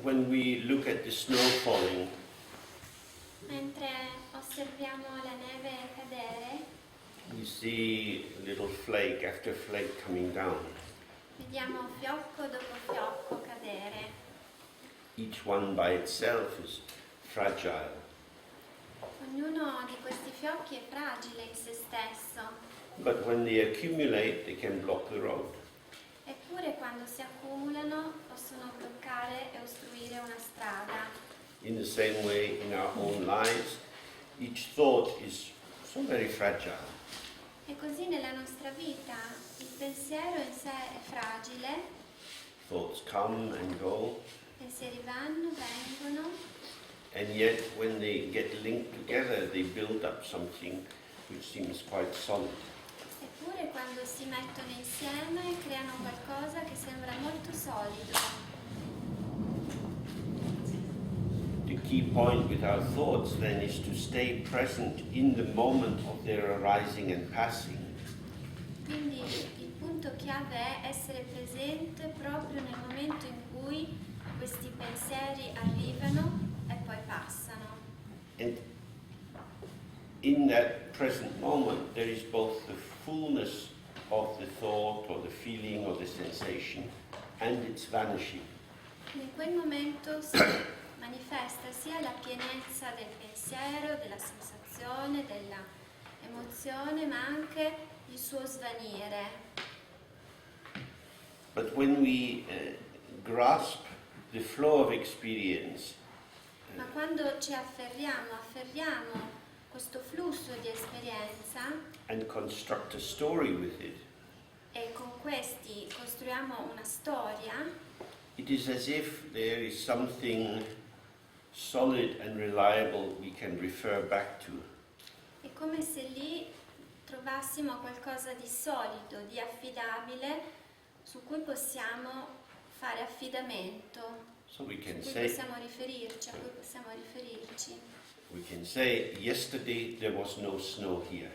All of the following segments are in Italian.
When we look at the snow falling, mentre osserviamo la neve cadere, we see little flake after flake coming down. vediamo fiocco dopo fiocco cadere. Each one by itself is fragile. Ognuno di questi fiocchi è fragile in se stesso, But when they accumulate, they can block the road. eppure quando si accumulano possono bloccare e ostruire una strada. In the same way, in our own lives, each thought is so very fragile. E così nella nostra vita il pensiero in sé è fragile, Thoughts come and go, pensieri vanno, vengono, and yet when they get linked together, they build up something which seems quite solid. eppure quando si mettono insieme creano qualcosa che sembra molto solido. The key point with our thoughts then is to stay present in the moment of their arising and passing. Quindi il punto chiave è essere presente proprio nel momento in cui questi pensieri arrivano e poi passano. And in that present moment, there is both the fullness of the thought or the feeling or the sensation and its vanishing. In quel momento si manifesta sia la pienezza del pensiero, della sensazione, della emozione, ma anche il suo svanire. But when we grasp the flow of experience, Ma quando ci afferriamo questo flusso di esperienza and construct a story with it, e con questi costruiamo una storia, it is as if there is something solid and reliable we can refer back to. è come se lì trovassimo qualcosa di solido, di affidabile, su cui possiamo fare affidamento, So we can a cui say, possiamo riferirci, a cui possiamo riferirci. yesterday there was no snow here.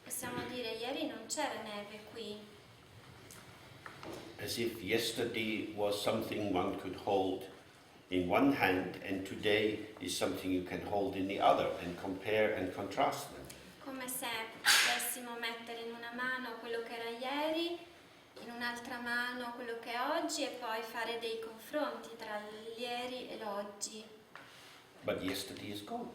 Possiamo dire ieri non c'era neve qui, As if yesterday was something one could hold in one hand and today is something you can hold in the other and compare and contrast them. come se potessimo mettere in una mano quello che era ieri, in un'altra mano quello che è oggi e poi fare dei confronti tra l'ieri e l'oggi. But yesterday is gone.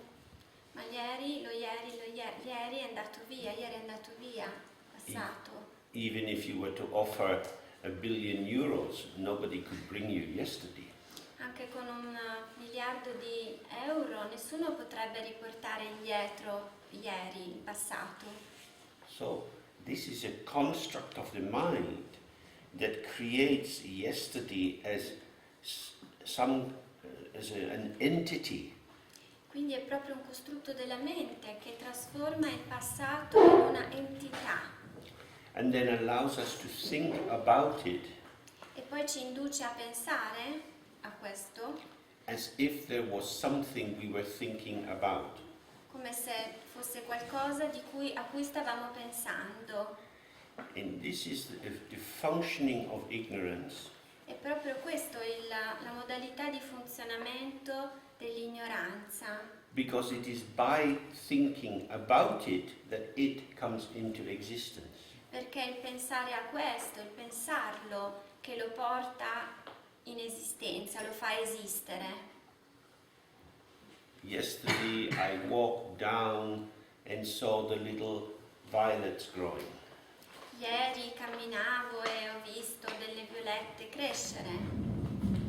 Ma ieri è andato via, ieri è andato via, passato. Even if you were to offer €1 billion, nobody could bring you yesterday. Anche con 1 miliardo di euro nessuno potrebbe riportare indietro ieri, il passato. So this is a construct of the mind that creates yesterday as an entity. Quindi è proprio un costrutto della mente che trasforma il passato in una entità And then allows us to think about it e poi ci induce a pensare a questo as if there was something we were thinking about. come se fosse qualcosa a cui stavamo pensando. And this is the functioning of ignorance. È proprio questo la modalità di funzionamento dell'ignoranza, Because it is by thinking about it that it comes into existence. perché il pensare a questo, il pensarlo, che lo porta in esistenza, lo fa esistere. Yesterday I walked down and saw the little violets growing. Ieri camminavo e ho visto delle violette crescere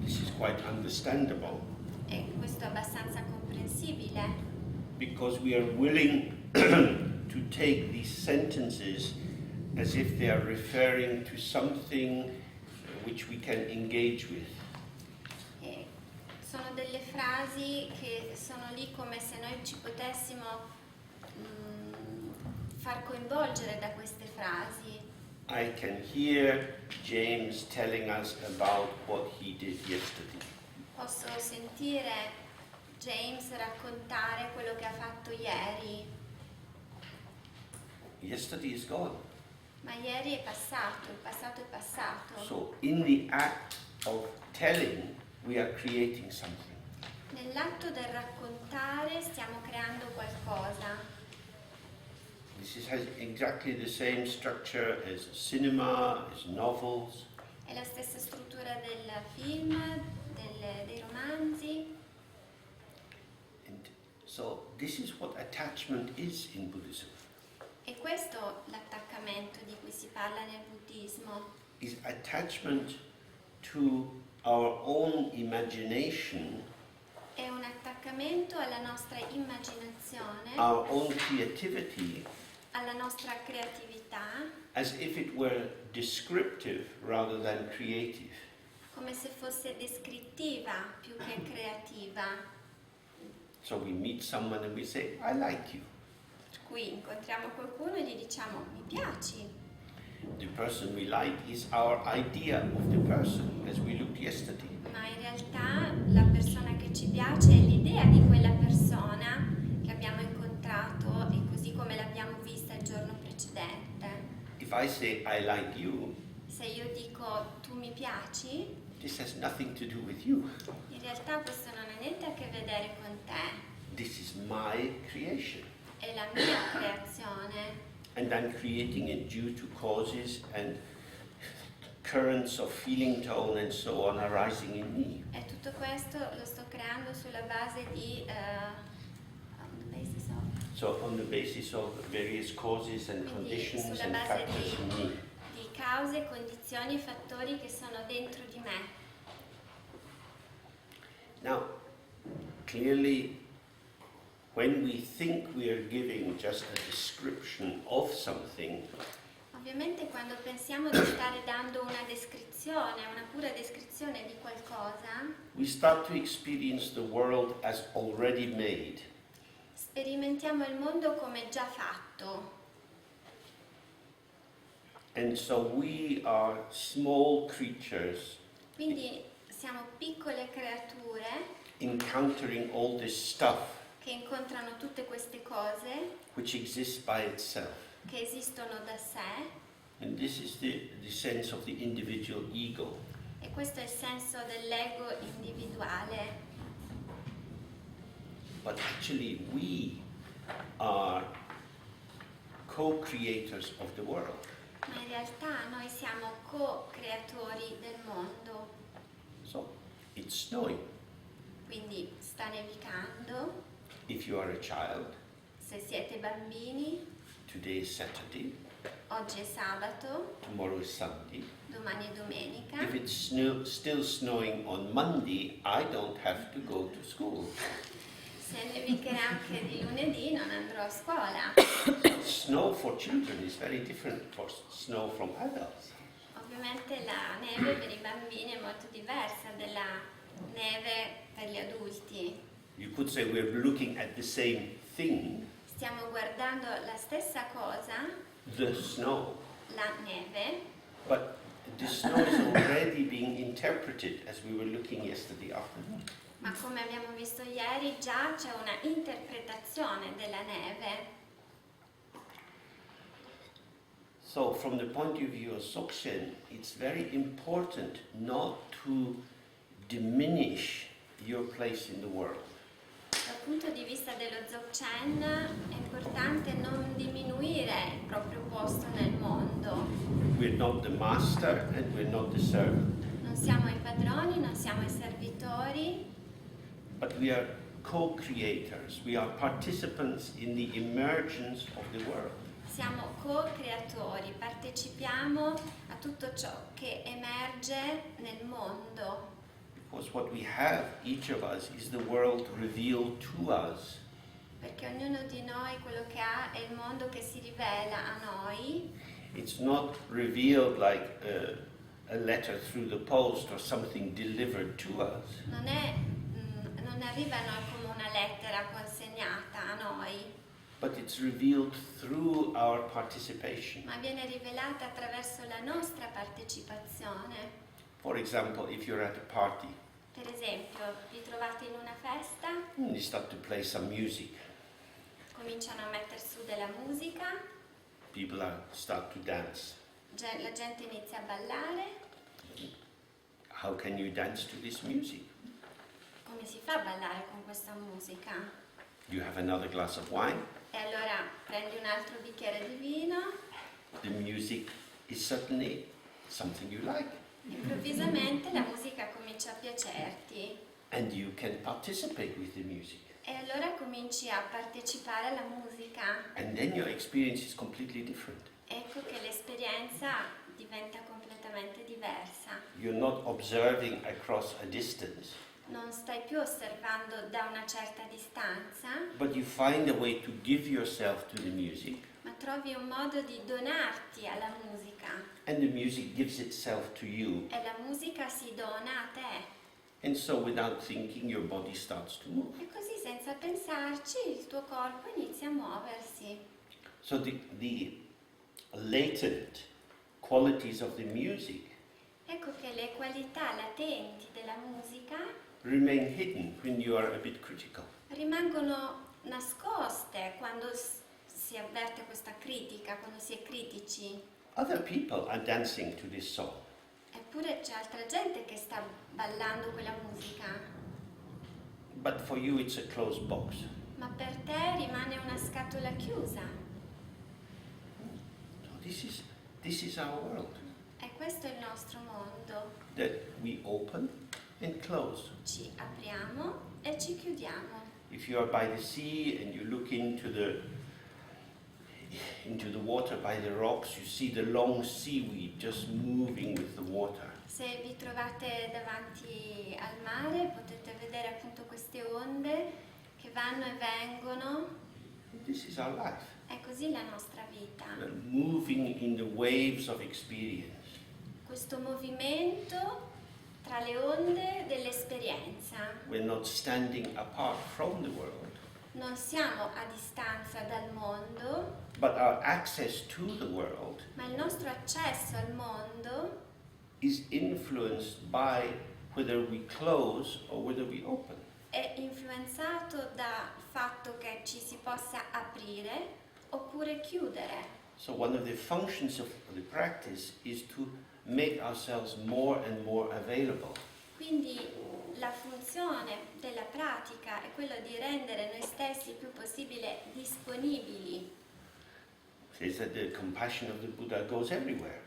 This is quite understandable e questo è abbastanza comprensibile, because we are willing to take these sentences as if they are referring to something which we can engage with. e sono delle frasi che sono lì come se noi ci potessimo far coinvolgere da queste frasi. I can hear James telling us about what he did yesterday. Posso sentire James raccontare quello che ha fatto ieri yesterday is gone. Ma ieri è passato, il passato è passato. So in the act of telling, we are creating something. Nell'atto del raccontare stiamo creando qualcosa. Has exactly the same structure as cinema, as novels. È la stessa struttura del film, dei romanzi. And so this is what attachment is in Buddhism. E questo l'attaccamento di cui si parla nel buddismo. Is attachment to our own imagination, È un attaccamento alla nostra immaginazione, our own creativity, alla nostra creatività, as if it were descriptive rather than creative. come se fosse descrittiva più che creativa. So we meet someone and we say, I like you. Qui incontriamo qualcuno e gli diciamo mi piaci. The person we like is our idea of the person, as we looked yesterday. Ma in realtà la persona che ci piace è l'idea di quella persona che abbiamo incontrato e così come l'abbiamo vista il giorno precedente. If I say I like you, Se io dico tu mi piaci, this has nothing to do with you. in realtà questo non ha niente a che vedere con te, This is my creation. è la mia creazione. And I'm creating it due to causes and currents of feeling tone and so on arising in me. E tutto questo lo sto creando sulla base di on the basis of, So on the basis of various causes and quindi conditions sulla and base factors in me. di cause, condizioni e fattori che sono dentro di me. Now, clearly, when we think we are giving just a description of something, Ovviamente quando pensiamo di stare dando una descrizione, una pura descrizione di qualcosa, we start to experience the world as already made. sperimentiamo il mondo come già fatto. And so we are small creatures Quindi siamo piccole creature encountering all this stuff che incontrano tutte queste cose which exists by itself. che esistono da sé, And this is the sense of the individual ego. e questo è il senso dell'ego individuale. But actually we are co-creators of the world. Ma in realtà noi siamo co-creatori del mondo. So it's snowing. Quindi sta nevicando, If you are a child, se siete bambini, today is Saturday, oggi è sabato, tomorrow is Sunday. domani è domenica. If it's still snowing on Monday, I don't have to go to school. Se nevicherà anche di lunedì non andrò a scuola. Snow for children is very different from snow from adults. Ovviamente la neve per i bambini è molto diversa dalla neve per gli adulti. You could say we're looking at the same thing, Stiamo guardando la stessa cosa, the snow, la neve, but the snow is already being interpreted as we were looking yesterday afternoon. ma come abbiamo visto ieri già c'è una interpretazione della neve. So from the point of view of Dzogchen, it's very important not to diminish your place in the world. Dal punto di vista dello Dzogchen è importante non diminuire il proprio posto nel mondo. We're not the master and we're not the servant, Non siamo i padroni, non siamo i servitori, but we are co-creators. We are participants in the emergence of the world. siamo co-creatori, partecipiamo a tutto ciò che emerge nel mondo. Because what we have, each of us, is the world revealed to us. Perché ognuno di noi quello che ha è il mondo che si rivela a noi. It's not revealed like a letter through the post or something delivered to us. Non arriva a noi come una lettera consegnata a noi, But it's revealed through our participation. ma viene rivelata attraverso la nostra partecipazione. For example, if you're at a party, Per esempio, vi trovate in una festa, you start to play some music. cominciano a mettere su della musica, People start to dance. La gente inizia a ballare. How can you dance to this music? Come si fa a ballare con questa musica? You have another glass of wine. E allora prendi un altro bicchiere di vino. The music is suddenly something you like. Improvvisamente la musica comincia a piacerti. And you can participate with the music. E allora cominci a partecipare alla musica. And then your experience is completely different. Ecco che l'esperienza diventa completamente diversa. You're not observing across a distance, Non stai più osservando da una certa distanza, but you find a way to give yourself to the music, ma trovi un modo di donarti alla musica. and the music gives itself to you. E la musica si dona a te. And so without thinking, your body starts to move. E così senza pensarci il tuo corpo inizia a muoversi. So the latent qualities of the music Ecco che le qualità latenti della musica remain hidden when you are a bit critical. rimangono nascoste quando si avverte questa critica, quando si è critici. Other people are dancing to this song, Eppure c'è altra gente che sta ballando quella musica, but for you it's a closed box. ma per te rimane una scatola chiusa. So this is our world, E questo è il nostro mondo. that we open and close. Ci apriamo e ci chiudiamo. If you are by the sea and you look into the water by the rocks, you see the long seaweed just moving with the water. Se vi trovate davanti al mare potete vedere appunto queste onde che vanno e vengono. This is our life. È così la nostra vita. We're moving in the waves of experience. Questo movimento tra le onde dell'esperienza. We're not standing apart from the world, Non siamo a distanza dal mondo, but our access to the world ma il nostro accesso al mondo is influenced by whether we close or whether we open. è influenzato dal fatto che ci si possa aprire oppure chiudere. So one of the functions of the practice is to make ourselves more and more available. Quindi la funzione della pratica è quella di rendere noi stessi il più possibile disponibili. It says that the compassion of the Buddha goes everywhere.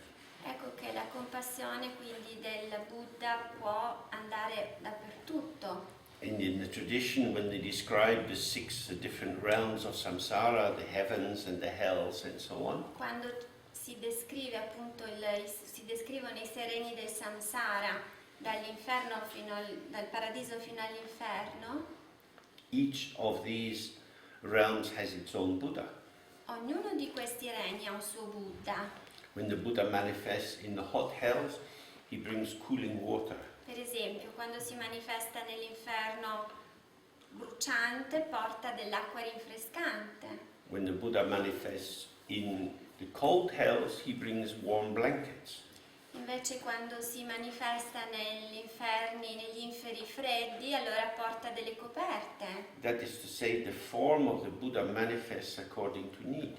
Ecco che la compassione quindi del Buddha può andare dappertutto. And in the tradition, when they describe the six different realms of samsara, the heavens and the hells and so on, Quando si descrive appunto si descrivono i sereni del samsara, dall'inferno dal paradiso fino all'inferno, each of these realms has its own Buddha. ognuno di questi regni ha un suo Buddha. When the Buddha manifests in the hot hells, he brings cooling water. Per esempio, quando si manifesta nell'inferno bruciante, porta dell'acqua rinfrescante. When the Buddha manifests in the cold hells, he brings warm blankets. Invece quando si manifesta negli inferi freddi, allora porta delle coperte. That is to say, the form of the Buddha manifests according to need.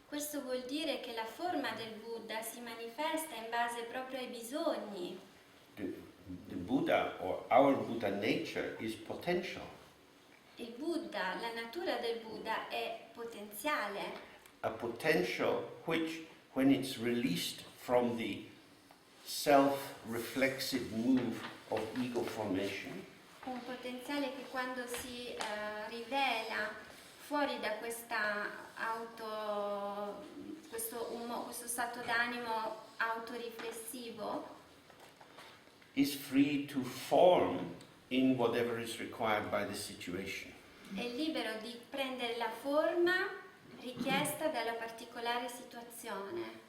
Questo vuol dire che la forma del Buddha si manifesta in base proprio ai bisogni. The Buddha, or our Buddha nature, is potential. Il Buddha, la natura del Buddha è potenziale. A potential which, when it's released from the self-reflexive move of ego formation, Un potenziale che quando si rivela fuori da questo stato d'animo autoriflessivo, is free to form in whatever is required by the situation. è libero di prendere la forma richiesta dalla particolare situazione.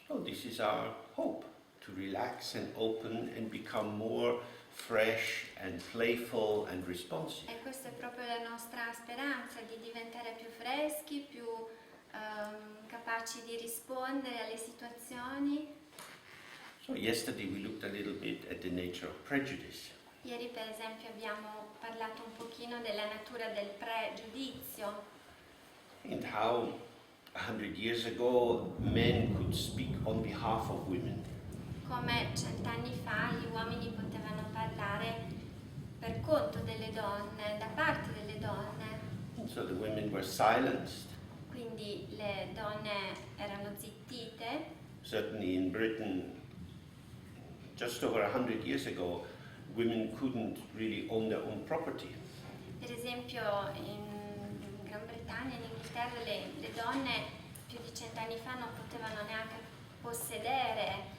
So this is our hope, to relax and open and become more fresh and playful and responsive. E questa è proprio la nostra speranza, di diventare più freschi, più capaci di rispondere alle situazioni. So yesterday we looked a little bit at the nature of prejudice. Ieri per esempio abbiamo parlato un pochino della natura del pregiudizio. and how 100 years ago men could speak on behalf of women. Come 100 anni fa gli uomini potevano parlare per conto delle donne, da parte delle donne. And so the women were silenced. Quindi le donne erano zittite. Certainly in Britain, just over 100 years ago, women couldn't really own their own property. Per esempio in Gran Bretagna e in Inghilterra le donne più di 100 anni fa non potevano neanche possedere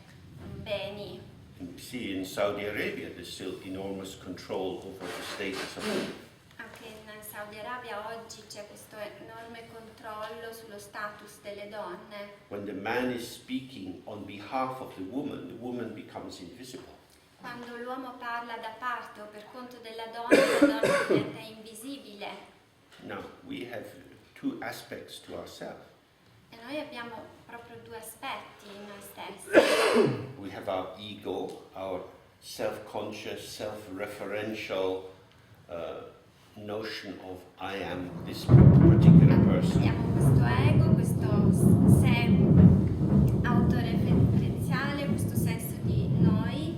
beni. And we see in Saudi Arabia there's still enormous control over the status of women. Anche in Saudi Arabia oggi c'è questo enorme controllo sullo status delle donne. When the man is speaking on behalf of the woman becomes invisible. Quando l'uomo parla da parte o per conto della donna diventa invisibile. Now, we have two aspects to ourselves. E noi abbiamo proprio due aspetti in noi stessi. We have our ego, our self-conscious, self-referential notion of I am this particular person. Abbiamo questo ego, questo sé autoreferenziale, questo senso di noi.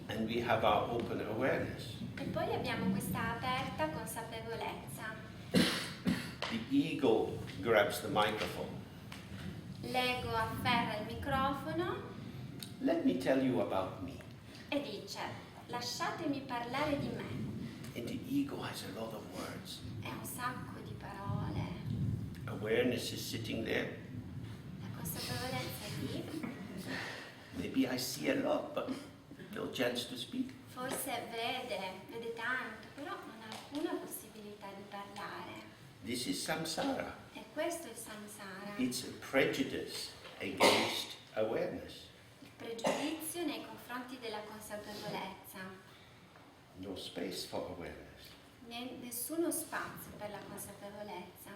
And we have our open awareness. E poi abbiamo questa aperta consapevolezza. The ego grabs the microphone. L'ego afferra il microfono Let me tell you about me. e dice: lasciatemi parlare di me. And the ego has a lot of words. È un sacco di parole. Awareness is sitting there. La consapevolezza è lì. Maybe I see a lot, but no chance to speak. Forse vede tanto, però non ha alcuna possibilità di parlare. This is samsara. E questo è il samsara. It's a prejudice against awareness. Il pregiudizio nei confronti della consapevolezza. No space for awareness. Nessuno spazio per la consapevolezza.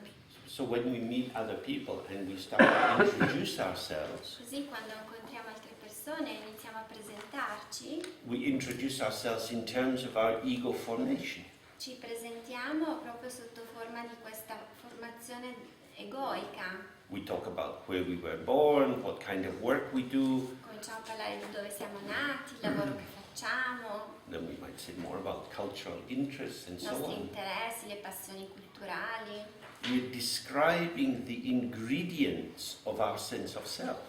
So when we meet other people and we start to introduce ourselves, Così quando incontriamo altre persone e iniziamo a presentarci, we introduce ourselves in terms of our ego formation. ci presentiamo proprio sotto forma di questa formazione egoica. We talk about where we were born, what kind of work we do. Cominciamo a parlare di dove siamo nati, il lavoro che facciamo, Then we might say more about cultural interests and i so nostri on. interessi, le passioni culturali. We're describing the ingredients of our sense of self.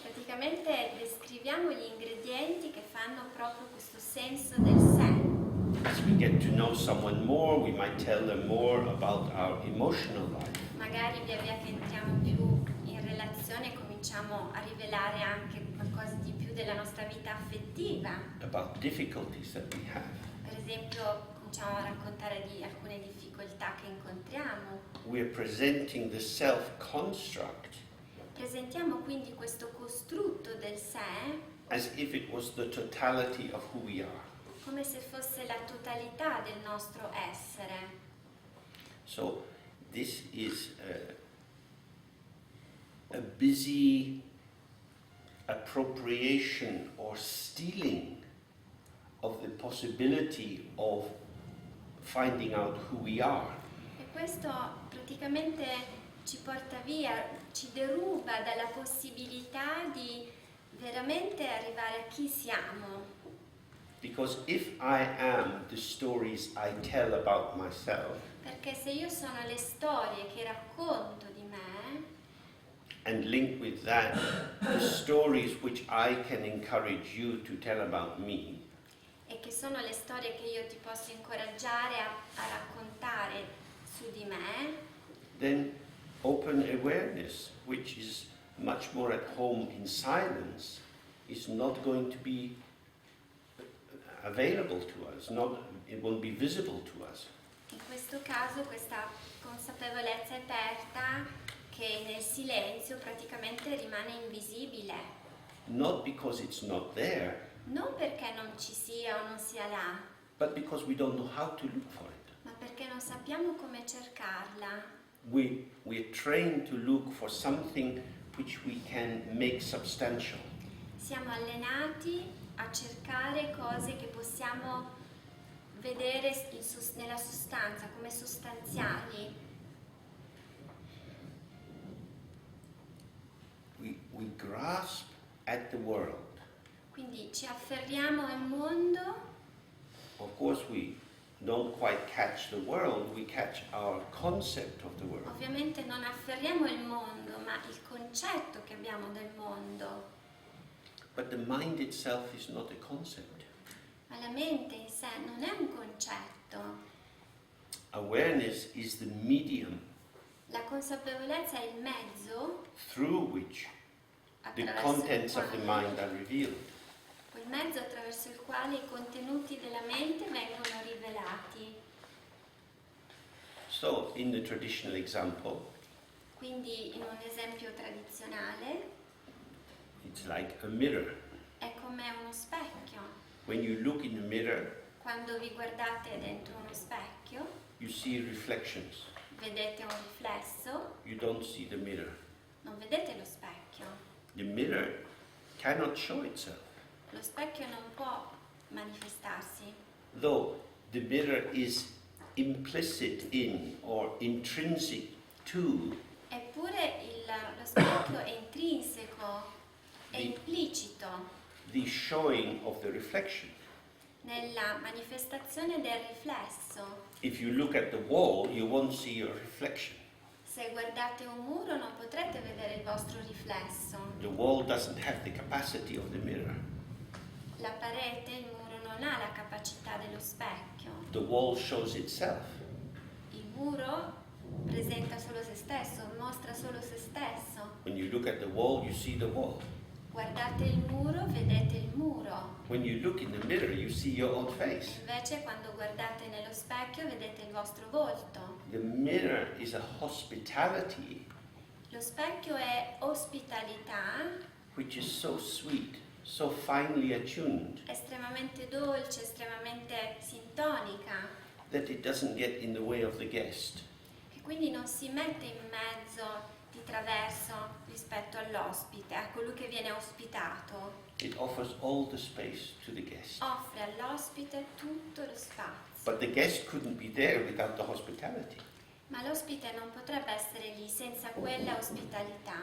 Praticamente descriviamo gli ingredienti che fanno proprio questo senso del sé. As we get to know someone more, we might tell them more about our emotional life. Magari via via che entriamo più in relazione cominciamo a rivelare anche qualcosa di più della nostra vita affettiva. About difficulties that we have. Per esempio, cominciamo a raccontare di alcune difficoltà che incontriamo. We're presenting the self-construct Presentiamo quindi questo costrutto del sé as if it was the totality of who we are. come se fosse la totalità del nostro essere. So this is a busy appropriation or stealing of the possibility of finding out who we are. E questo praticamente ci porta via, ci deruba dalla possibilità di veramente arrivare a chi siamo. Because if I am the stories I tell about myself, Perché se io sono le storie che racconto di me and link with that the stories which I can encourage you to tell about me, e che sono le storie che io ti posso incoraggiare a raccontare su di me, then open awareness, which is much more at home in silence, is not going to be available to us, it won't be visible to us. in questo caso questa consapevolezza aperta che nel silenzio praticamente rimane invisibile. Not because it's not there, Non perché non ci sia o non sia là, but because we don't know how to look for it. ma perché non sappiamo come cercarla. We're trained to look for something which we can make substantial. Siamo allenati a cercare cose che possiamo vedere nella sostanza, come sostanziali. we grasp at the world. Quindi ci afferriamo al mondo. Of course, we don't quite catch the world, we catch our concept of the world. Ovviamente non afferriamo il mondo, ma il concetto che abbiamo del mondo. But the mind itself is not a concept. Ma la mente in sé non è un concetto. Awareness is the medium La consapevolezza è il mezzo through which the attraverso contents il of the quale, mind are revealed. quel mezzo attraverso il quale i contenuti della mente vengono rivelati. So, in the traditional example, Quindi in un esempio tradizionale it's like a mirror. è come uno specchio. When you look in the mirror, Quando vi guardate dentro uno specchio, you see reflections. vedete un riflesso, You don't see the mirror. non vedete lo specchio. The mirror cannot show itself. Lo specchio non può manifestarsi, Though the mirror is implicit in or intrinsic to eppure lo specchio è intrinseco, è Di- implicito the showing of the reflection. nella manifestazione del riflesso. If you look at the wall, you won't see your reflection. Se guardate un muro non potrete vedere il vostro riflesso. The wall doesn't have the capacity of the mirror. La parete, il muro non ha la capacità dello specchio. The wall shows itself. Il muro presenta solo se stesso, mostra solo se stesso. When you look at the wall, you see the wall. Guardate il muro, vedete il muro. When you look in the mirror, you see your own face. Invece quando guardate nello specchio vedete il vostro volto. The mirror is a hospitality Lo specchio è ospitalità, which is so sweet, so finely attuned, estremamente dolce, estremamente sintonica, that it doesn't get in the way of the guest. che quindi non si mette in mezzo di traverso rispetto all'ospite, a colui che viene ospitato. It offers all the space to the guest. Offre all'ospite tutto lo spazio. But the guest couldn't be there without the hospitality. Ma l'ospite non potrebbe essere lì senza quella ospitalità.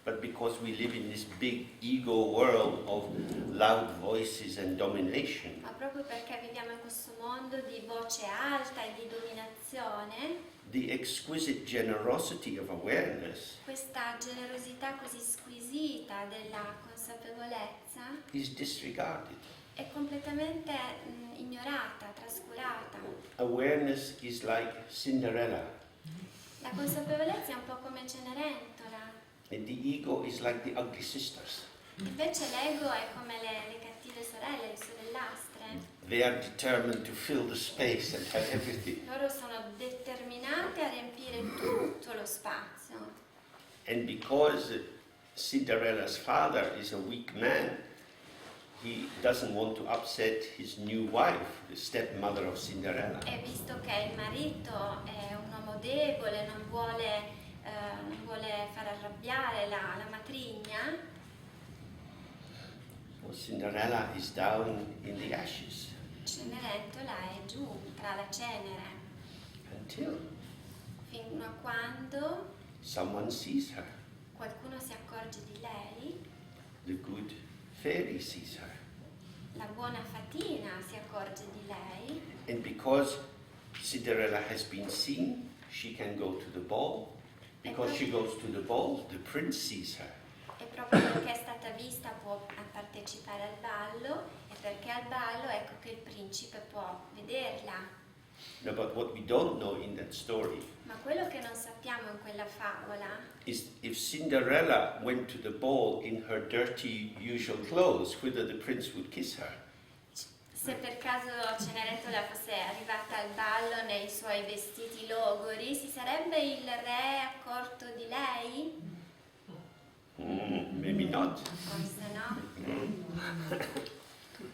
But because we live in this big ego world of loud voices and domination, Ma proprio perché viviamo in questo mondo di voce alta e di dominazione, the exquisite generosity of awareness questa generosità così squisita della consapevolezza is disregarded. è completamente ignorata, trascurata. Awareness is like Cinderella, La consapevolezza è un po' come Cenerentola, and the ego is like the ugly sisters. invece l'ego è come le cattive sorelle, le sorellastre. They are determined to fill the space and have everything. Loro sono determinate a riempire tutto lo spazio. And because Cinderella's father is a weak man, he doesn't want to upset his new wife, the stepmother of Cinderella. E visto che il marito è un uomo debole, non vuole far arrabbiare la matrigna, So Cinderella is down in the ashes Cenerentola è giù tra la cenere, until fino a quando someone sees her. qualcuno si accorge di lei, The good fairy sees her. la buona fatina si accorge di lei, And because Cinderella has been seen, she can go to the ball. Because she goes to the ball, the prince sees her. e proprio perché è stata vista può partecipare al ballo, e perché al ballo ecco che il principe può vederla. No, but what we don't know in that story Ma quello che non sappiamo in quella favola is if Cinderella went to the ball in her dirty usual clothes, whether the prince would kiss her. se per caso Cenerentola fosse arrivata al ballo nei suoi vestiti logori, si sarebbe il re accorto di lei? Maybe not. Forse no.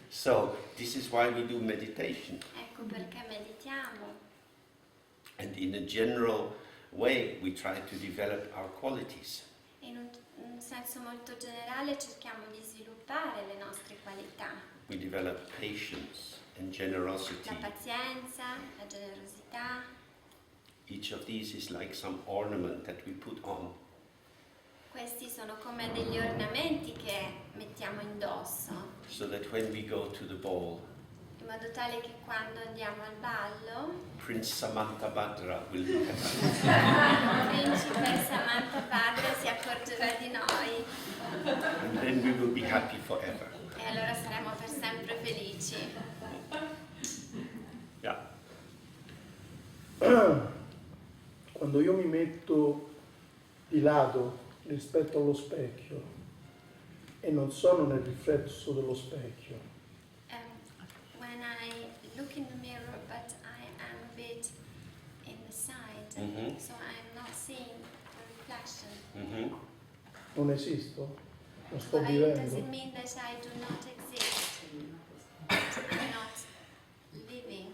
So this is why we do meditation. Ecco perché meditiamo. And in a general way, we try to develop our qualities. In un senso molto generale cerchiamo di sviluppare le nostre qualità. We develop patience and La generosity. pazienza, la generosità. Each of these is like some ornament that we put on. Questi sono come degli ornamenti che mettiamo indosso, so that when we go to the ball, in modo tale che quando andiamo al ballo, Prince Samantha Badra will look at us. la principessa Manta Padre si accorgerà di noi And then we will be happy forever. e allora saremo per sempre felici. Yeah. Quando io mi metto di lato rispetto allo specchio e non sono nel riflesso dello specchio, When I look in the mirror, but I am a bit in the side, Mhm. so I'm not seeing the reflection. Mm-hmm. non esisto, non sto Why does vivendo. it mean that I do not exist? I'm not living.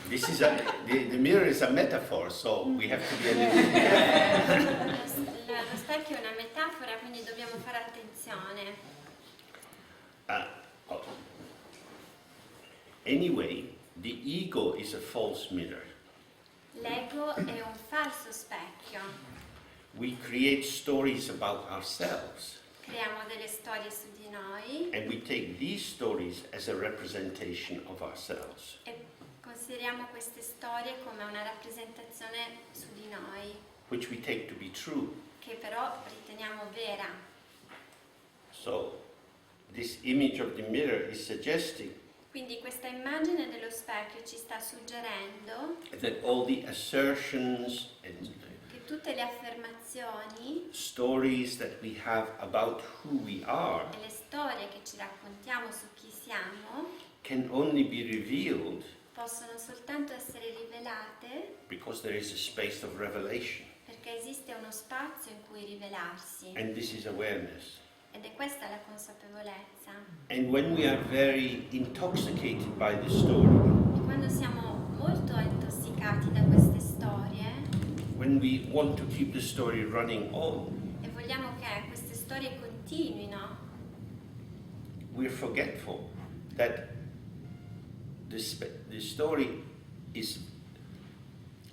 This is the mirror is a metaphor, so we have to be a little careful. Lo specchio è una metafora, quindi dobbiamo fare attenzione. Oh. Anyway, the ego is a false mirror. L'ego è un falso specchio. We create stories about ourselves, Creiamo delle storie su di noi and we take these stories as a representation of ourselves. e consideriamo queste storie come una rappresentazione su di noi, Which we take to be true. che però riteniamo vera. So, this image of the mirror is suggesting Quindi questa immagine dello specchio ci sta suggerendo that all the assertions and che tutte le affermazioni stories that we have about who we are e le storie che ci raccontiamo su chi siamo can only be revealed possono soltanto essere rivelate because there is a space of revelation. perché esiste uno spazio in cui rivelarsi. And this is awareness. Ed è questa la consapevolezza. And when we are very intoxicated by the story, E quando siamo molto intossicati da queste storie when we want to keep the story running on, e vogliamo che queste storie continuino, we're forgetful that the story is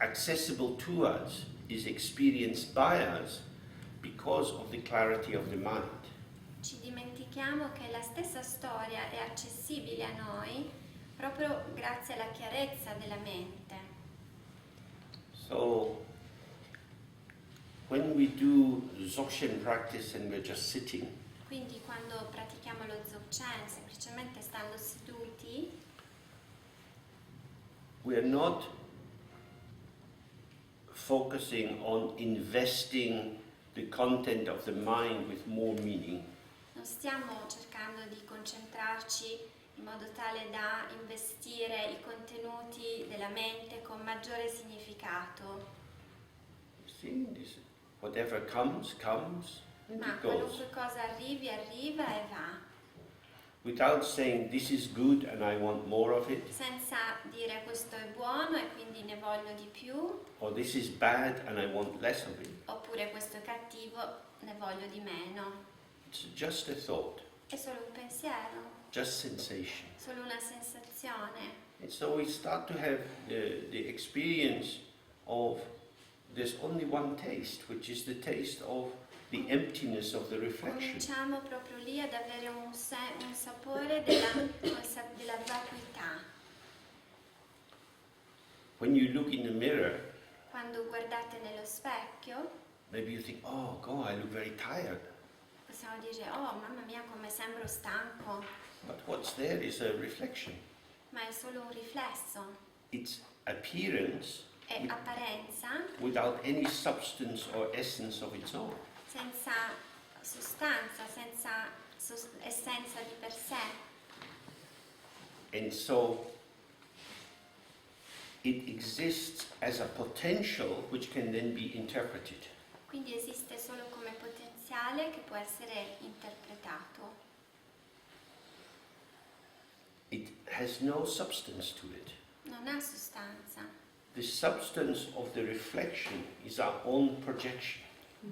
accessible to us, is experienced by us because of the clarity of the mind. ci dimentichiamo che la stessa storia è accessibile a noi proprio grazie alla chiarezza della mente. So, when we do Dzogchen practice and we're just sitting, Quindi quando pratichiamo lo Dzogchen semplicemente stando seduti, we're not focusing on investing the content of the mind with more meaning. non stiamo cercando di concentrarci in modo tale da investire i contenuti della mente con maggiore significato, See, this, whatever comes, comes, and ma it goes. qualunque cosa arrivi, arriva e va, Without saying this is good and I want more of it, senza dire questo è buono e quindi ne voglio di più, or this is bad and I want less of it. oppure questo è cattivo, ne voglio di meno. It's just a thought, È solo un pensiero, just sensation. solo una sensazione. And so we start to have the experience of there's only one taste, which is the taste of the emptiness of the reflection. Cominciamo proprio lì ad avere un sapore della vacuità. When you look in the mirror, Quando guardate nello specchio, maybe you think, oh God, I look very tired. possiamo dire, oh mamma mia come sembro stanco, But what's there is a reflection. ma è solo un riflesso, It's appearance è apparenza without any substance or essence of its own. senza sostanza, senza essenza di per sé. And so it exists as a potential which can then be interpreted. Quindi esiste solo come potenziale che può essere interpretato. It has no substance to it. Non ha sostanza. The substance of the reflection is our own projection.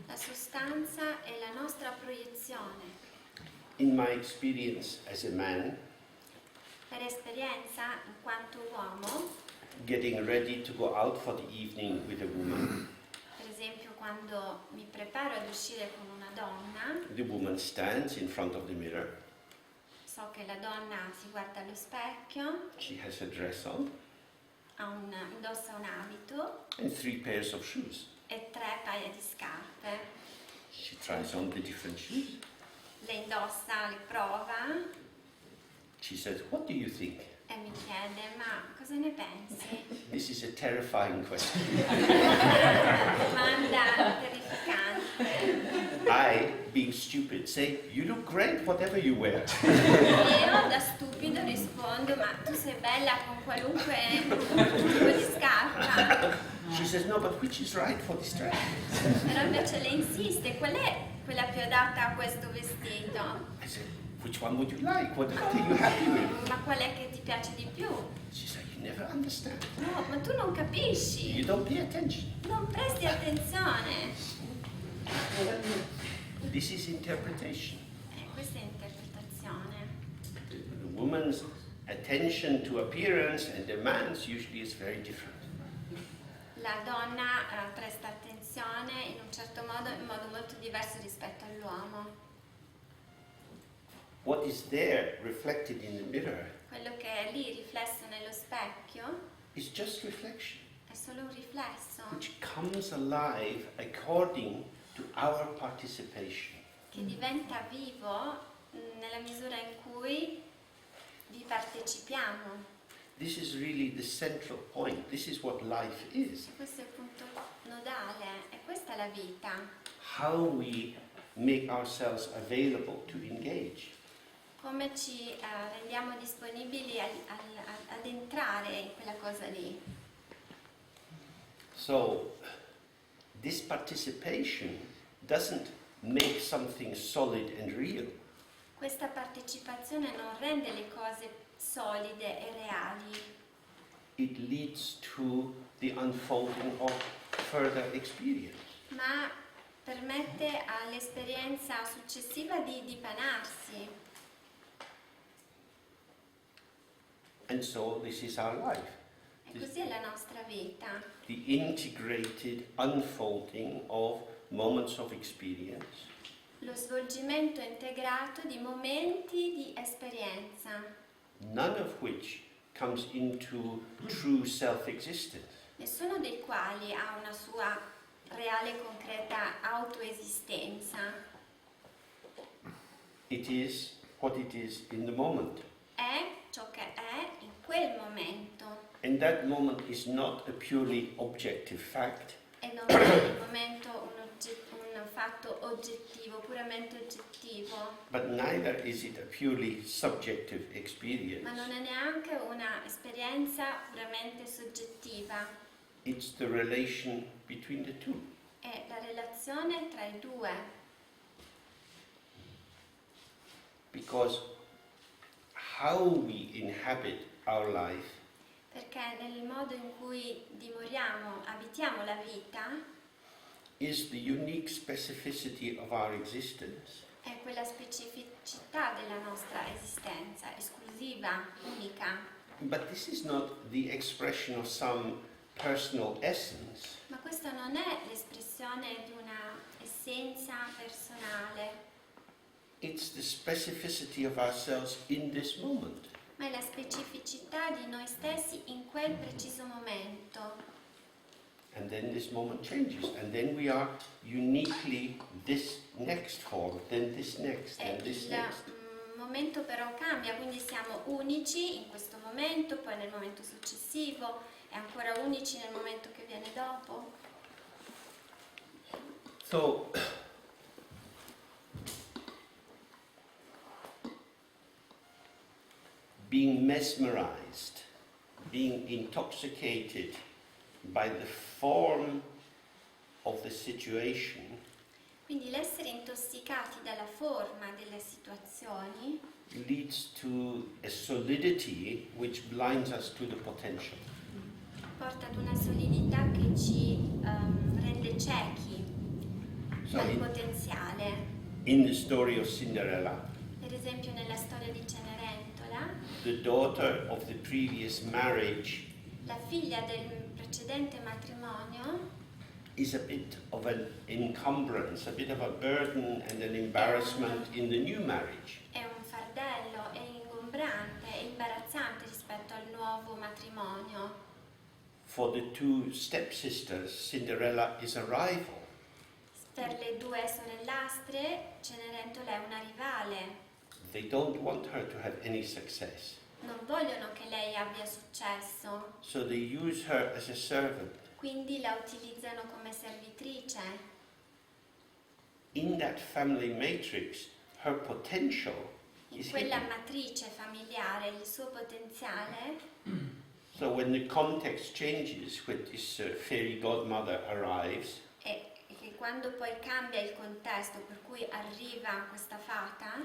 La sostanza è la nostra proiezione. In my experience as a man, Per esperienza, in quanto uomo, getting ready to go out for the evening with a woman, per esempio quando mi preparo ad uscire con una donna, the woman stands in front of the mirror. so che la donna si guarda allo specchio, She has her dress on indossa un abito and 3 pairs of shoes. e 3 paia di scarpe. She tries on the different shoes. Le indossa, le prova She says, "What do you think?" e mi chiede: ma cosa ne pensi? This is a terrifying question. Domanda terrificante. I, being stupid, say, "You look great, whatever you wear." Io da stupido rispondo: ma tu sei bella con qualunque tipo di scarpa. She says, "No, but which is right for this dress?" Però invece lei insiste: qual è quella più adatta a questo vestito? I said, "Which one would you like? What are you happy with?" Ma qual è che ti piace di più? She said, "You never understand. No, ma tu non capisci, You don't pay attention." non presti attenzione. This is interpretation. Questa è interpretazione. The woman's attention to appearance and the man's usually is very different. La donna presta attenzione in un certo modo, in modo molto diverso rispetto all'uomo. What is there reflected in the mirror Quello che è lì riflesso nello specchio is just reflection, è solo un riflesso which comes alive according to our participation. che diventa vivo nella misura in cui vi partecipiamo. This is really the central point. This is what life is. Questo è il punto nodale e questa è la vita. How we make ourselves available to engage. Come ci rendiamo disponibili ad entrare in quella cosa lì. So, this participation doesn't make something solid and real. Questa partecipazione non rende le cose solide e reali, It leads to the unfolding of further experience. ma permette all'esperienza successiva di dipanarsi. And so this is our life. E così è la nostra vita, The integrated unfolding of moments of experience lo svolgimento integrato di momenti di esperienza, none of which comes into true self-existence. nessuno dei quali ha una sua reale e concreta autoesistenza. It is what it is in the moment. È ciò che è in quel momento And that moment is not a purely objective fact. e non è il momento un fatto oggettivo, puramente oggettivo, But neither is it a purely subjective experience. ma non è neanche una esperienza puramente soggettiva. It's the relation between the two. È la relazione tra i due, Because how we inhabit our life perché nel modo in cui abitiamo la vita, is the unique specificity of our existence. è quella specificità della nostra esistenza, esclusiva, unica. But this is not the expression of some personal essence. Ma questa non è l'espressione di una essenza personale, It's the specificity of ourselves in this moment. ma è la specificità di noi stessi in quel preciso momento. And then this moment changes. And then we are uniquely this next form, then this next, E and this il next. momento però cambia, quindi siamo unici in questo momento, poi nel momento successivo e ancora unici nel momento che viene dopo. So, being mesmerized, being intoxicated by the form of the situation Quindi l'essere intossicati dalla forma delle situazioni leads to a solidity which blinds us to the potential. porta ad una solidità che ci rende ciechi So dal potenziale. in the story of Cinderella, Per esempio nella storia di Cenerentola, the daughter of the previous marriage la figlia del precedente matrimonio is a bit of an encumbrance, a bit of a burden and an embarrassment in the new marriage. È un fardello, è ingombrante, è imbarazzante rispetto al nuovo matrimonio. For the two stepsisters, Cinderella is a rival. Per le due sorellastre, Cenerentola è una rivale. They don't want her to have any success. Non vogliono che lei abbia successo, So they use her as a servant. quindi la utilizzano come servitrice. In that family matrix, her potential In is quella hidden. matrice familiare, il suo potenziale, So when the context changes, when this fairy godmother arrives, è che quando poi cambia il contesto per cui arriva questa fata,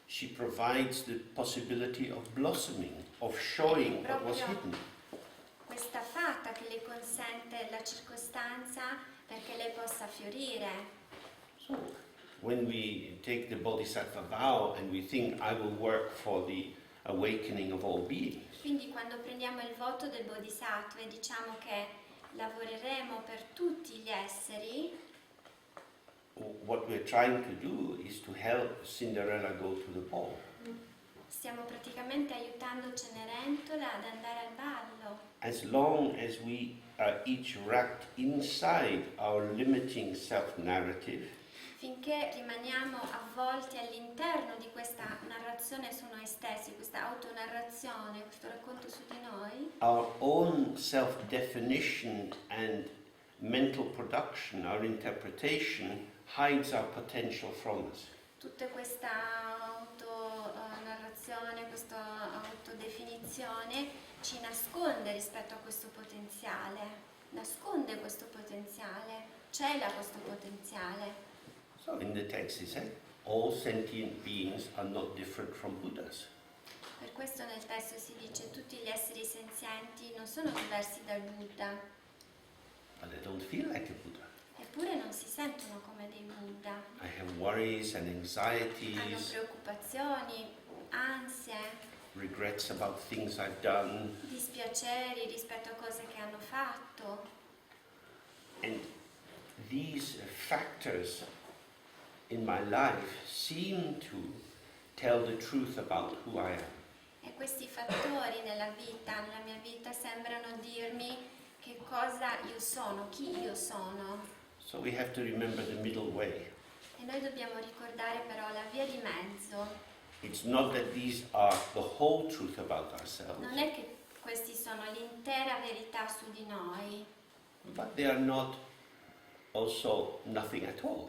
she provides the possibility of blossoming, of showing what was hidden. questa fata che le consente la circostanza perché lei possa fiorire. So when we take the Bodhisattva vow and we think, I will work for the awakening of all beings, Quindi quando prendiamo il voto del Bodhisattva e diciamo che lavoreremo per tutti gli esseri, what we're trying to do is to help Cinderella go to the ball. stiamo praticamente aiutando Cenerentola ad andare al ballo. As long as we are each wrapped inside our limiting self-narrative, Finché rimaniamo avvolti all'interno di questa narrazione su noi stessi, questa autonarrazione, questo racconto su di noi, our own self-definition and mental production, our interpretation, hides our potential from us. tutta questa autonarrazione, questa autodefinizione ci nasconde rispetto a questo potenziale, nasconde questo potenziale, cela questo potenziale. So in the text it said, all sentient beings are not different from Buddhas. Per questo nel testo si dice tutti gli esseri senzienti non sono diversi dal Buddha, But I don't feel like a Buddha. eppure non si sentono come dei Buddha. I have worries and Hanno anxieties, preoccupazioni, ansie, regrets about things I've done, dispiaceri rispetto a cose che hanno fatto. and these factors in my life seem to tell the truth about who I am. E questi fattori nella mia vita, sembrano dirmi che cosa io sono, chi io sono. So we have to remember the middle way. E noi dobbiamo ricordare però la via di mezzo. It's not that these are the whole truth about ourselves, Non è che questi sono l'intera verità su di noi, but they are not also nothing at all.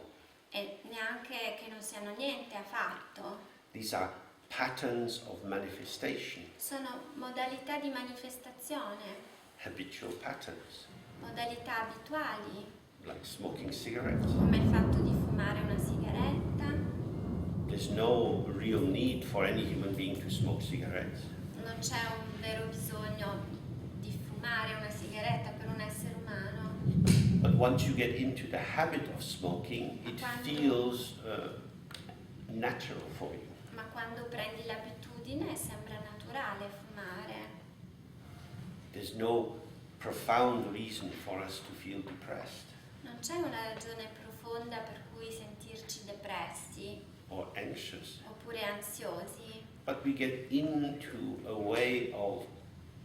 e neanche che non siano niente affatto. These are patterns of manifestation, Sono modalità di manifestazione, habitual patterns, modalità abituali, like smoking cigarettes. come il fatto di fumare una sigaretta. There's no real need for any human being to smoke cigarettes. Non c'è un vero bisogno di fumare una sigaretta per un essere umano, But once you get into the habit of smoking, it feels natural for you. ma quando prendi l'abitudine sembra naturale fumare. There's no profound reason for us to feel depressed Non c'è una ragione profonda per cui sentirci depressi or anxious. oppure ansiosi, But we get into a way of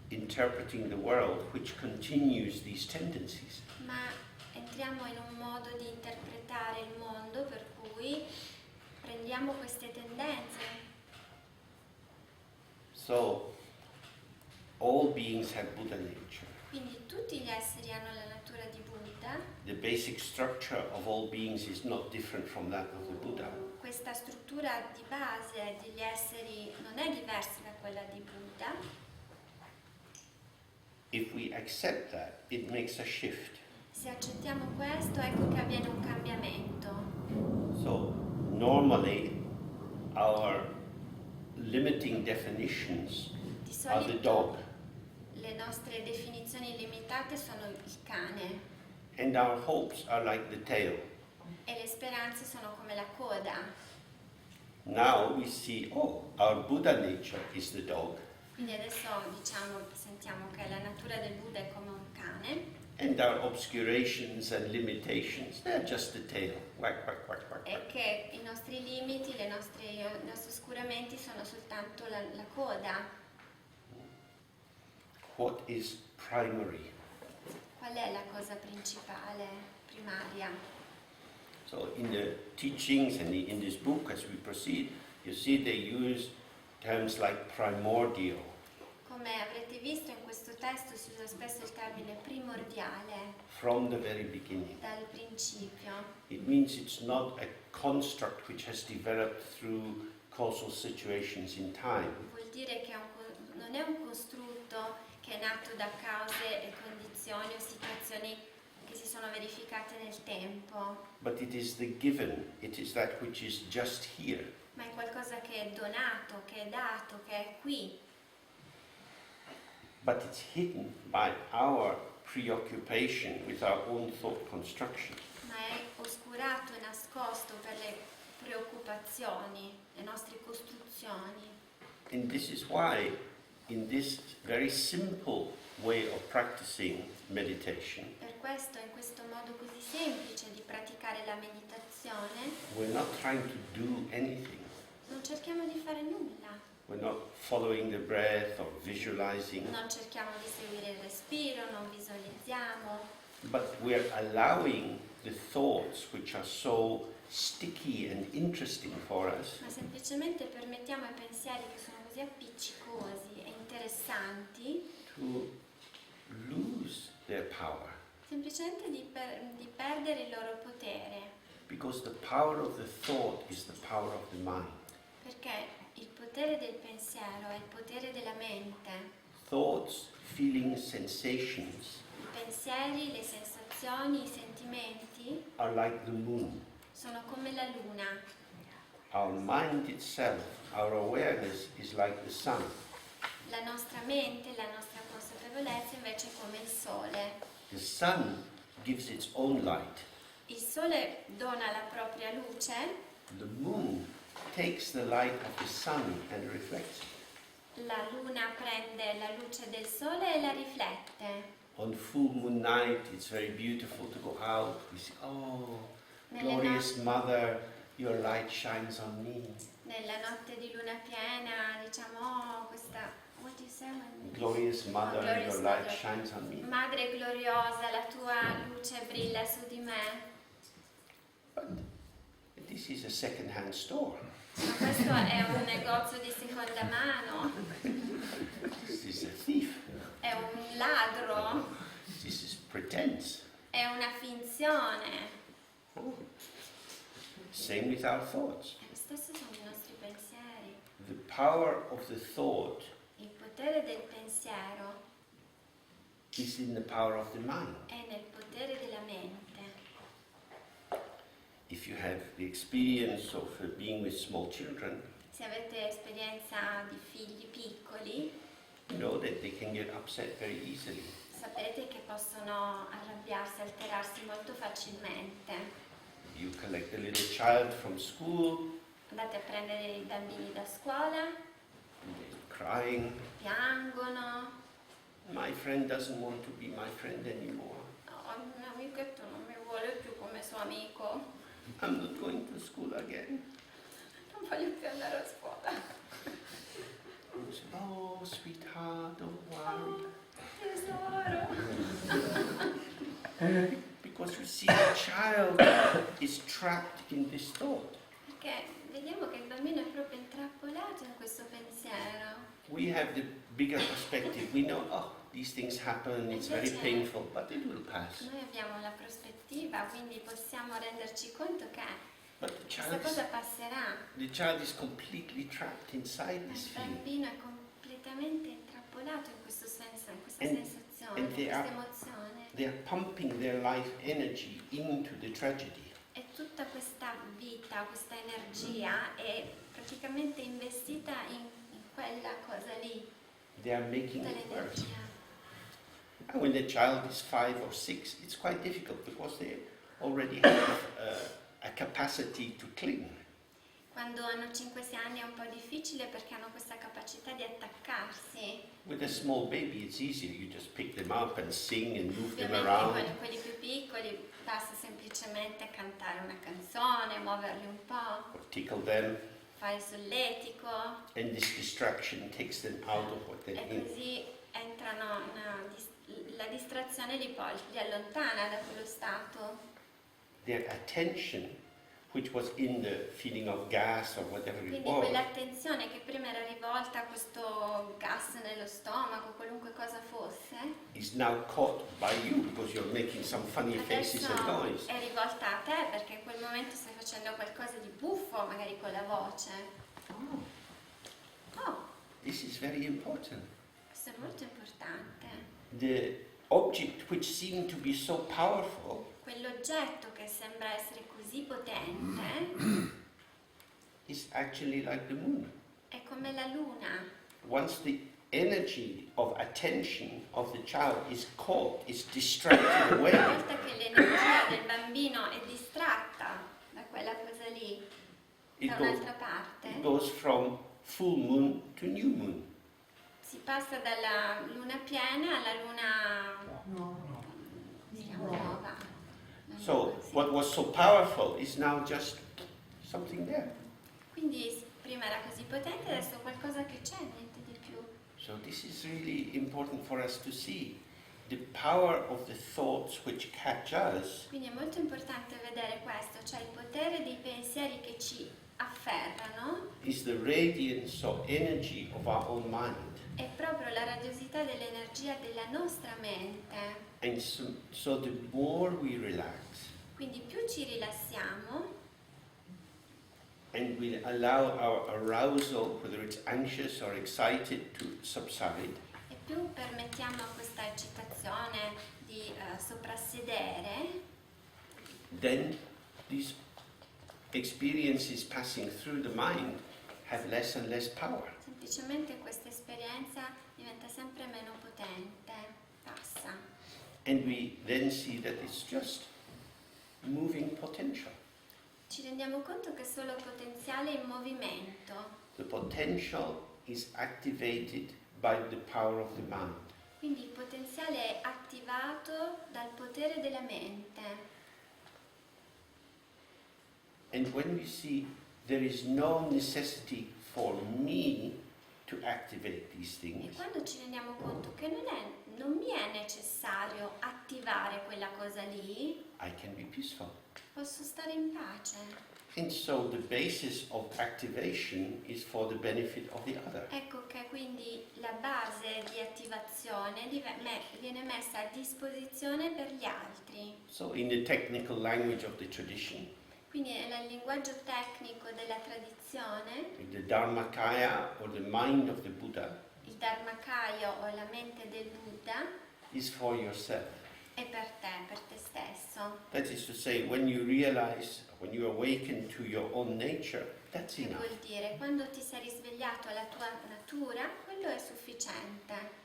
interpreting the world which continues these tendencies. ma entriamo in un modo di interpretare il mondo per cui prendiamo queste tendenze. So, all beings have Buddha nature. Quindi tutti gli esseri hanno la natura di Buddha. The basic structure of all beings is not different from that of the Buddha. Questa struttura di base degli esseri non è diversa da quella di Buddha. If we accept that, it makes a shift. Se accettiamo questo, ecco che avviene un cambiamento. So, normally, our limiting definitions Di are the solito dog, le nostre definizioni limitate sono il cane and our hopes are like the tail. e le speranze sono come la coda. Now we see, oh, our Buddha nature is the dog, Quindi adesso sentiamo che la natura del Buddha è come un cane And our obscurations and limitations, they're just the tail. Whack, whack, whack, whack, E whack. che i nostri limiti, i nostri oscuramenti sono soltanto la coda. What is primary? Qual è la cosa principale, primaria? So in the teachings and in this book, as we proceed, you see they use terms like primordial, Come avrete visto in questo testo si usa spesso il termine primordiale, from the very beginning. dal principio. It means it's not a construct which has developed through causal situations in time. Vuol dire che non è un costrutto che è nato da cause e condizioni o situazioni che si sono verificate nel tempo, But it is the given, it is that which is just here. ma è qualcosa che è donato, che è dato, che è qui. But it's hidden by our preoccupation with our own thought construction. Ma è oscurato e nascosto per le preoccupazioni, le nostre costruzioni. And this is why, in this very simple way of practicing meditation, Per questo, in questo modo così semplice di praticare la meditazione, we're not trying to do anything. non cerchiamo di fare nulla, We're not following the breath or visualizing, non cerchiamo di seguire il respiro, non visualizziamo, but we're allowing the thoughts which are so sticky and interesting for us ma semplicemente permettiamo ai pensieri che sono così appiccicosi e interessanti, to lose their power. semplicemente di perdere il loro potere, Because the power of the thought is the power of the mind. perché il potere del pensiero è il potere della mente. Thoughts, feelings, sensations I pensieri, le sensazioni, i sentimenti are like the moon. sono come la luna. Our mind itself, our awareness is like the sun. La nostra mente, la nostra consapevolezza invece è come il sole. The sun gives its own light. Il sole dona la propria luce, The moon takes the light of the sun and reflects it. la luna prende la luce del sole e la riflette. On full moon night, it's very beautiful to go out. We see, oh, Nelle glorious mother, your light shines on me. Nella notte di luna piena diciamo, oh, questa, what do you say? Glorious mother, glorious your light mother. shines on me. Madre gloriosa, la tua luce brilla su di me. But this is a second-hand store. Ma questo è un negozio di seconda mano, This is a thief. è un ladro, This is pretense. è una finzione. Same with our thoughts. E lo stesso sono i nostri pensieri. The power of the thought Il potere del pensiero is in the power of the mind. è nel potere della mente. If you have the experience of being with small children, Se avete esperienza di figli piccoli, you know that they can get upset very easily. sapete che possono arrabbiarsi, alterarsi molto facilmente. You collect a little child from school, Andate a prendere i bambini da scuola, and they're crying. piangono. My friend doesn't want to be my friend anymore. No, il mio amichetto non mi vuole più come suo amico. I'm not going to school again. Non voglio più andare a scuola. You say, oh, sweetheart, don't worry. Tesoro. Because you see, the child is trapped in this thought. Perché vediamo che il bambino è proprio intrappolato in questo pensiero. We have the bigger perspective. We know, oh, these things happen, it's very painful, but it will pass. Noi abbiamo la prospettiva, quindi possiamo renderci conto che But the questa child cosa is, passerà. the child is completely trapped inside Ma this il feeling. bambino è completamente intrappolato in questo senso, in questa And- sensazione, and in they questa are- emozione. They are pumping their life energy into the tragedy. E tutta questa vita, questa energia è praticamente investita in quella cosa lì, They are making tutta it worse. l'energia. And when the child is 5 or 6, it's quite difficult because they already have a capacity to cling. Quando hanno 5-6 anni è un po' difficile perché hanno questa capacità di attaccarsi. With a small baby, it's easier. You just pick them up and sing and move them Ovviamente around. quelli più piccoli basta semplicemente cantare una canzone, muoverli un po', Or tickle them, fare il solletico and this distraction takes them out of what they're e in. così entrano la distrazione li allontana da quello stato. Their attention, which was in the feeling of gas or whatever it Quindi was, quell'attenzione che prima era rivolta a questo gas nello stomaco, qualunque cosa fosse, is now caught by you because you're making some funny faces adesso and noise. è rivolta a te perché in quel momento stai facendo qualcosa di buffo, magari con la voce. Oh, This is very important. questo è molto importante. The object which seemed to be so powerful Quell'oggetto che sembra essere così potente is actually like the moon. è come la luna. Once the energy of attention of the child is caught, is distracted Una away, volta che l'energia del bambino è distratta da quella cosa lì, it da goes, un'altra parte, it goes from full moon to new moon. si passa dalla luna piena alla luna nuova. So Sì. what was so powerful is now just something there. Quindi prima era così potente, adesso qualcosa che c'è, niente di più. So this is really important for us to see. The power of the thoughts which catch us Quindi è molto importante vedere questo, cioè il potere dei pensieri che ci afferrano is the radiance or energy of our own mind. è proprio la radiosità dell'energia della nostra mente. And so the more we relax Quindi più ci rilassiamo and we allow our arousal, whether it's anxious or excited, to subside, e più permettiamo a questa eccitazione di soprassedere, then these experiences passing through the mind have less and less power. semplicemente questa esperienza diventa sempre meno potente, passa. And we then see that it's just moving potential. Ci rendiamo conto che è solo potenziale in movimento. The potential is activated by the power of the mind. Quindi il potenziale è attivato dal potere della mente. And when we see there is no necessity for me to activate these E things, quando ci rendiamo conto che non mi è necessario attivare quella cosa lì, I can be peaceful. posso stare in pace. And so the basis of activation is for the benefit of the other. Ecco che quindi la base di attivazione viene messa a disposizione per gli altri. So in the technical language of the tradition, Quindi nel linguaggio tecnico della tradizione, in the Dharmakaya or the mind of the Buddha, il Dharmakaya o la mente del Buddha is for yourself. è per te stesso. That is to say, when you realize, when you awaken to your own nature, that's Che enough. vuol dire, quando ti sei risvegliato alla tua natura, quello è sufficiente.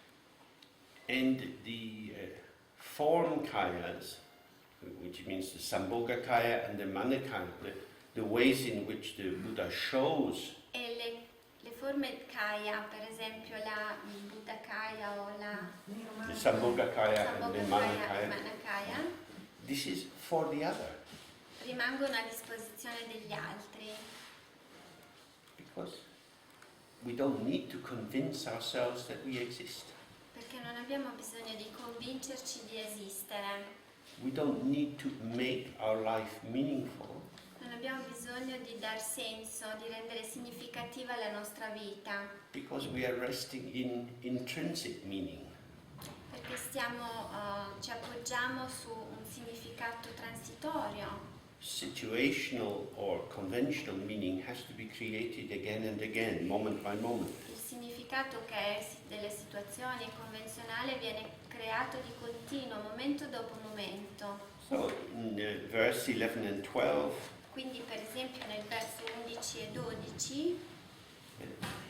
And the form kayas, which means the Sambhogakaya and the Manakaya, the ways in which the Buddha shows E le forme kaya, per esempio la Buddha Kaya o la the Sambhogakaya and the Sambhogakaya e Manakaya, Manakaya, this is for the other. rimangono a disposizione degli altri. Because we don't need to convince ourselves that we exist. Perché non abbiamo bisogno di convincerci di esistere, We don't need to make our life meaningful non abbiamo bisogno di dar senso, di rendere significativa la nostra vita, because we are resting in intrinsic meaning. perché ci appoggiamo su un significato transitorio. Situational or conventional meaning has to be created again and again, moment by moment. Il significato che è delle situazioni convenzionali viene creato di continuo, momento dopo momento. So in verse 11 and 12, Quindi per esempio nel verso 11 e 12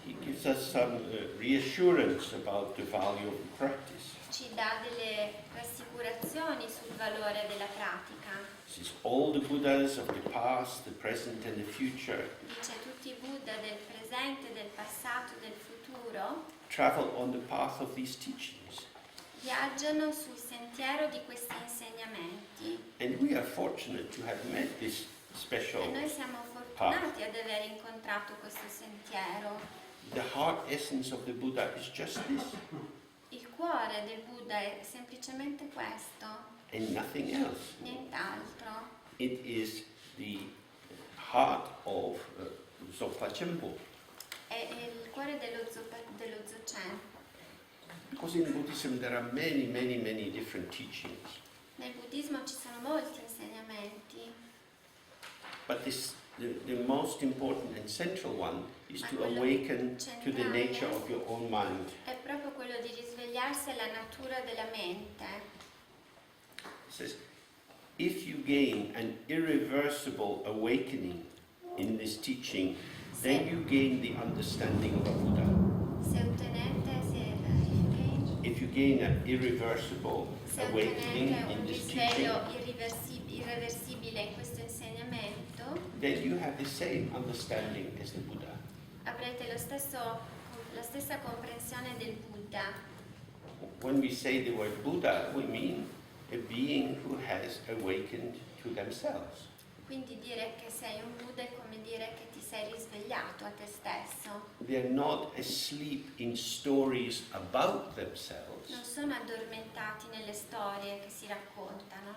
He gives us some reassurance about the value of the practice. Ci dà delle rassicurazioni sul valore della pratica. He says all the Buddhas of the past, the present and the future Dice tutti i Buddha del presente, del passato, del futuro travel on the path of these teachings. viaggiano sul sentiero di questi insegnamenti. And we are fortunate to have met this special. E noi siamo fortunati ad aver incontrato questo sentiero. The heart essence of the Buddha is just this Il cuore del Buddha è semplicemente questo, and nothing else. nient'altro. It is the heart of Dzogpa Chenpo. È il cuore dello Dzogchen. Because in Buddhism there are many, many, many different teachings. Nel buddismo ci sono molti insegnamenti, But the most important and central one is to quello awaken to the centrale nature of your own mind. è proprio quello di risvegliarsi alla natura della mente. It says, if you gain an irreversible awakening in this teaching, then you gain the understanding of a Buddha. If you gain an irreversible Se awakening ottenete in un this teaching, risveglio irreversibile in questo insegnamento, then you have the same understanding as the Buddha. avrete la stessa comprensione del Buddha. When we say the word Buddha, we mean a being who has awakened to themselves. Quindi dire che sei un Buddha è come dire che ti sei risvegliato a te stesso. They're not asleep in stories about themselves, Non sono addormentati nelle storie che si raccontano,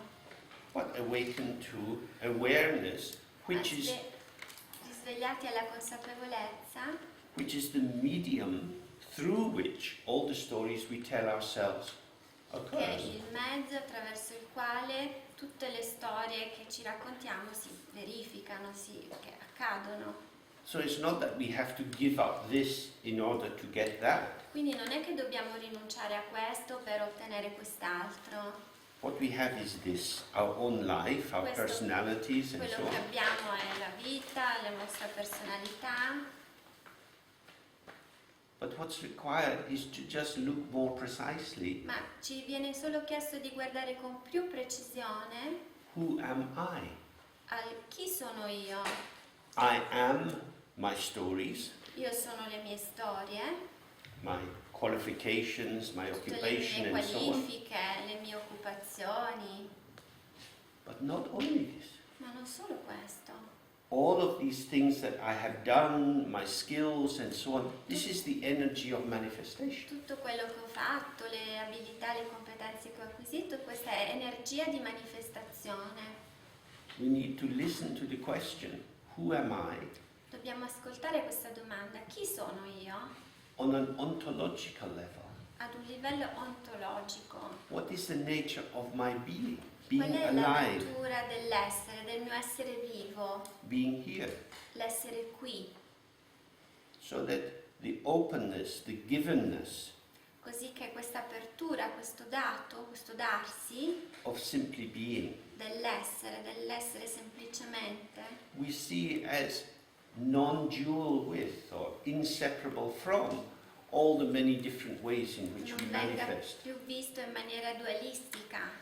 but awakened to awareness, ma which is risvegliati alla consapevolezza, the medium through which all the stories we tell ourselves che è occur. il mezzo attraverso il quale tutte le storie che ci raccontiamo si verificano, che accadono. So it's not that we have to give up this in order to get that. Quindi non è che dobbiamo rinunciare a questo per ottenere quest'altro. What we have is this, our own life, our Questo- personalities and Quello so che on. abbiamo è la vita, la nostra personalità, But what's required is to just look more precisely, ma ci viene solo chiesto di guardare con più precisione who am I? al chi sono io. I am my stories, Io sono le mie storie, my qualifications, my tutte le occupation mie and so on. qualifiche, le mie occupazioni, But not only this. ma non solo questo. All of these things that I have done, my skills and so on, this is the energy of manifestation. Tutto quello che ho fatto, le abilità, le competenze che ho acquisito, questa è energia di manifestazione. We need to listen to the question, who am I? Dobbiamo ascoltare questa domanda: chi sono io? On an ontological level. Ad un livello ontologico. What is the nature of my being? Qual Being è la alive, natura dell'essere, del mio essere vivo, being here. l'essere qui, So that the openness, the givenness così che questa apertura, questo dato, questo darsi of simply being, dell'essere semplicemente, we see as non-dual with or inseparable from all the many different ways in which we non venga manifest. più visto in maniera dualistica.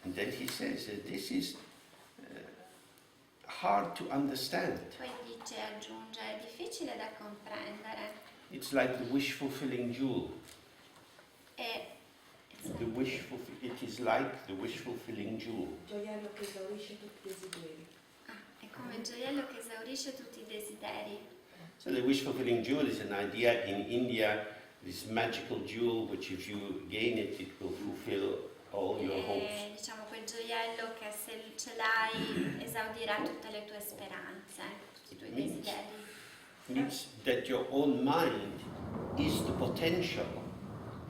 And then he says that this is hard to understand. Poi dice, aggiunge, è difficile da comprendere. It's like the wish-fulfilling jewel. È It is like the wish-fulfilling jewel. Gioiello che esaurisce tutti i desideri. è come il gioiello che esaurisce tutti i desideri. So the wish-fulfilling jewel is an idea in India, this magical jewel which if you gain it, it will fulfill all your hopes. Diciamo quel gioiello che se ce l'hai esaudirà tutte le tue speranze, tutti i tuoi desideri. Means that your own mind is the potential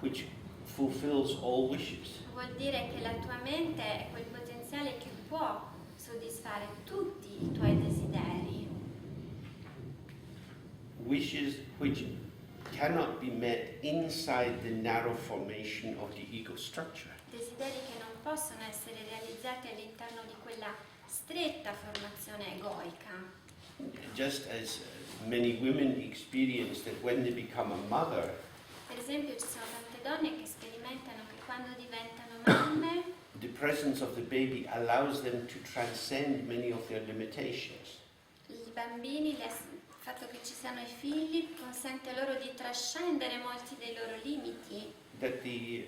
which fulfills all wishes. Vuol dire che la tua mente è quel potenziale che può soddisfare tutti i tuoi desideri. Wishes which cannot be met inside the narrow formation of the ego structure. Desideri che non possono essere realizzati all'interno di quella stretta formazione egoica. Just as many women experience that when they become a mother, Per esempio ci sono tante donne che sperimentano che quando diventano mamme the presence of the baby allows them to transcend many of their limitations. i bambini, il fatto che ci siano i figli consente loro di trascendere molti dei loro limiti, That the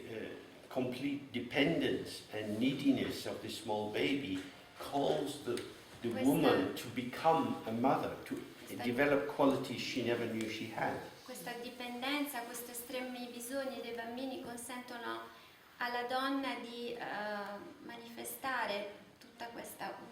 complete dependence and neediness of the small baby calls the woman to become a mother, to develop qualities she never knew she had. questa dipendenza, questi estremi bisogni dei bambini consentono alla donna di manifestare tutta questa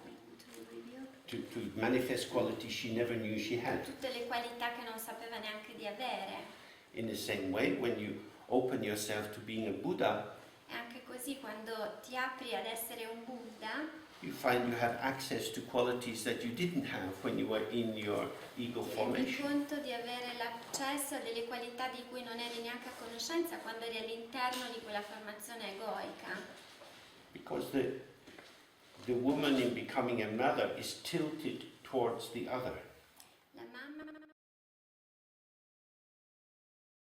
To manifest qualities she never knew she had. tutte le qualità che non sapeva neanche di avere. In the same way, when you open yourself to being a Buddha, E anche così quando ti apri ad essere un Buddha, you find you have access to qualities that you didn't have when you were in your ego ti rendi formation. conto di avere l'accesso a delle qualità di cui non eri neanche a conoscenza quando eri all'interno di quella formazione egoica. Because the woman in becoming a mother is tilted towards the other.